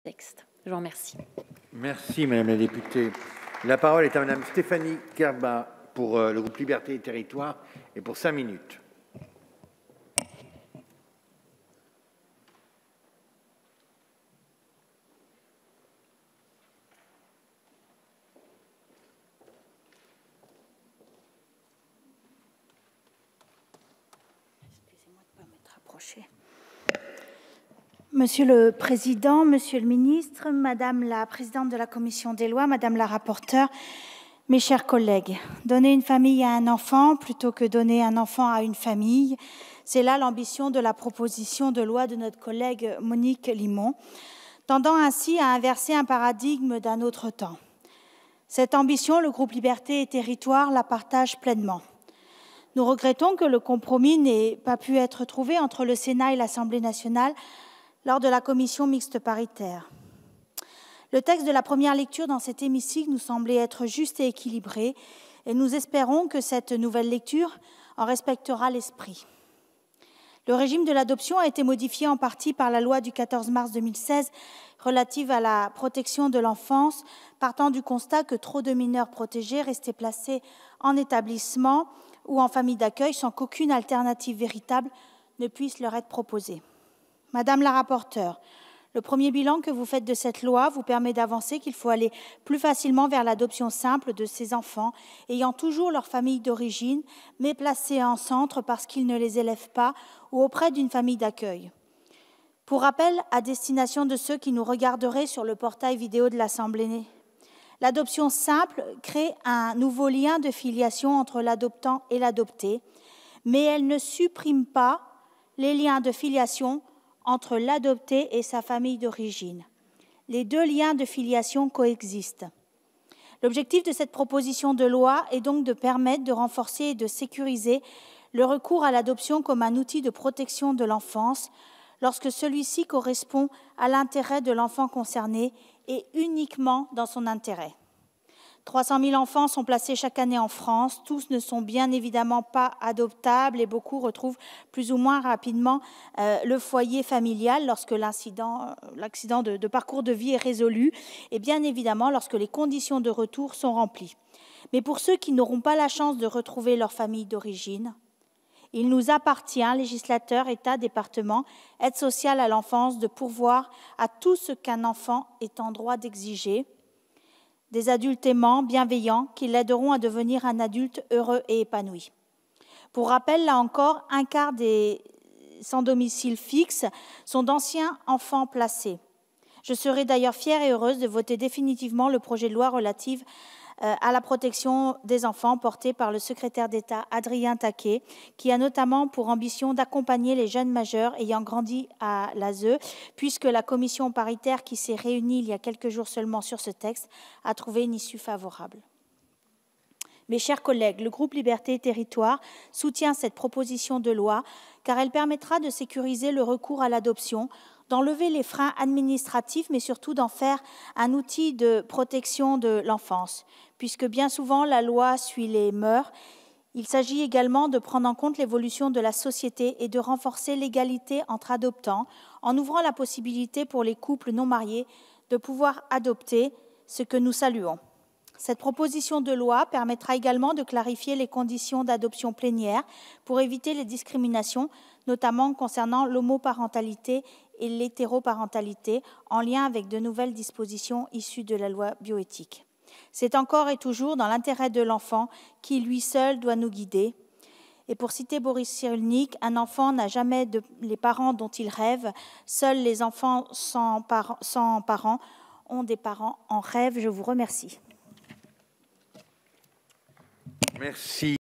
texte. Je vous remercie. Merci, Madame la députée. La parole est à Madame Stéphanie Kerba pour le groupe Liberté et Territoires et pour 5 minutes. Monsieur le Président, Monsieur le Ministre, Madame la Présidente de la Commission des lois, Madame la rapporteure, mes chers collègues, donner une famille à un enfant plutôt que donner un enfant à une famille, c'est là l'ambition de la proposition de loi de notre collègue Monique Limon, tendant ainsi à inverser un paradigme d'un autre temps. Cette ambition, le groupe Liberté et Territoires la partage pleinement. Nous regrettons que le compromis n'ait pas pu être trouvé entre le Sénat et l'Assemblée nationale lors de la commission mixte paritaire. Le texte de la première lecture dans cet hémicycle nous semblait être juste et équilibré, et nous espérons que cette nouvelle lecture en respectera l'esprit. Le régime de l'adoption a été modifié en partie par la loi du 14 mars 2016 relative à la protection de l'enfance, partant du constat que trop de mineurs protégés restaient placés en établissement ou en famille d'accueil sans qu'aucune alternative véritable ne puisse leur être proposée. Madame la rapporteure, le premier bilan que vous faites de cette loi vous permet d'avancer qu'il faut aller plus facilement vers l'adoption simple de ces enfants ayant toujours leur famille d'origine, mais placés en centre parce qu'ils ne les élèvent pas ou auprès d'une famille d'accueil. Pour rappel, à destination de ceux qui nous regarderaient sur le portail vidéo de l'Assemblée, l'adoption simple crée un nouveau lien de filiation entre l'adoptant et l'adopté, mais elle ne supprime pas les liens de filiation entre l'adopté et sa famille d'origine. Les deux liens de filiation coexistent. L'objectif de cette proposition de loi est donc de permettre de renforcer et de sécuriser le recours à l'adoption comme un outil de protection de l'enfance lorsque celui-ci correspond à l'intérêt de l'enfant concerné et uniquement dans son intérêt. 300 000 enfants sont placés chaque année en France. Tous ne sont bien évidemment pas adoptables et beaucoup retrouvent plus ou moins rapidement le foyer familial lorsque l'accident de parcours de vie est résolu et bien évidemment lorsque les conditions de retour sont remplies. Mais pour ceux qui n'auront pas la chance de retrouver leur famille d'origine, il nous appartient, législateurs, État, départements, aide sociale à l'enfance, de pourvoir à tout ce qu'un enfant est en droit d'exiger, des adultes aimants, bienveillants, qui l'aideront à devenir un adulte heureux et épanoui. Pour rappel, là encore, un quart des sans domicile fixe sont d'anciens enfants placés. Je serai d'ailleurs fière et heureuse de voter définitivement le projet de loi relatif à la protection des enfants porté par le secrétaire d'État Adrien Taquet, qui a notamment pour ambition d'accompagner les jeunes majeurs ayant grandi à l'ASE, puisque la commission paritaire qui s'est réunie il y a quelques jours seulement sur ce texte a trouvé une issue favorable. Mes chers collègues, le groupe Liberté et Territoires soutient cette proposition de loi car elle permettra de sécuriser le recours à l'adoption, d'enlever les freins administratifs, mais surtout d'en faire un outil de protection de l'enfance. Puisque bien souvent la loi suit les mœurs, il s'agit également de prendre en compte l'évolution de la société et de renforcer l'égalité entre adoptants en ouvrant la possibilité pour les couples non mariés de pouvoir adopter, ce que nous saluons. Cette proposition de loi permettra également de clarifier les conditions d'adoption plénière pour éviter les discriminations, notamment concernant l'homoparentalité et l'hétéroparentalité, en lien avec de nouvelles dispositions issues de la loi bioéthique. C'est encore et toujours dans l'intérêt de l'enfant qui, lui seul, doit nous guider. Et pour citer Boris Cyrulnik, un enfant n'a jamais les parents dont il rêve. Seuls les enfants sans parents ont des parents en rêve. Je vous remercie. Merci.